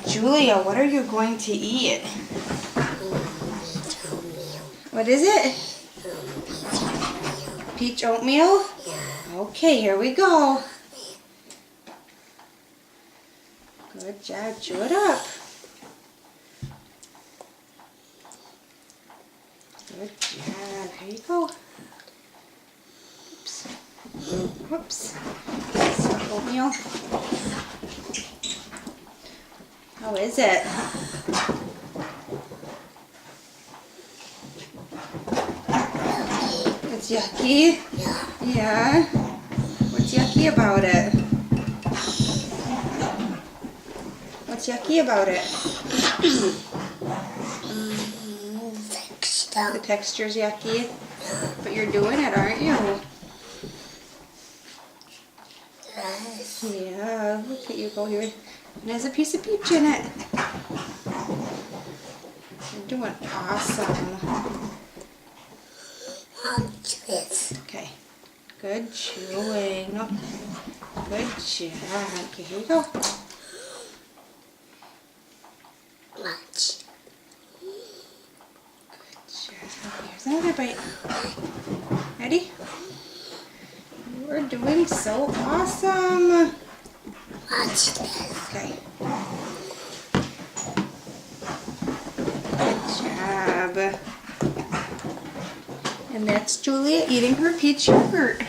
Julia, what are you going to eat? What is it? Peach oatmeal? Okay, here we go. Good job. Chew it up. Good job. Here you go. Oops. Whoops. Some oatmeal. How is it? It's yucky? Yeah. What's yucky about it? What's yucky about it? The texture's yucky. But you're doing it, aren't you? Yeah, look at you go here. And there's a piece of peach in it. You're doing awesome. Okay. Good chewing. Good job. Okay, here you go. Much. Good job. Here's another bite. Ready? You are doing so awesome. Watch this. Okay. Good job. And that's Julia eating her peach yogurt.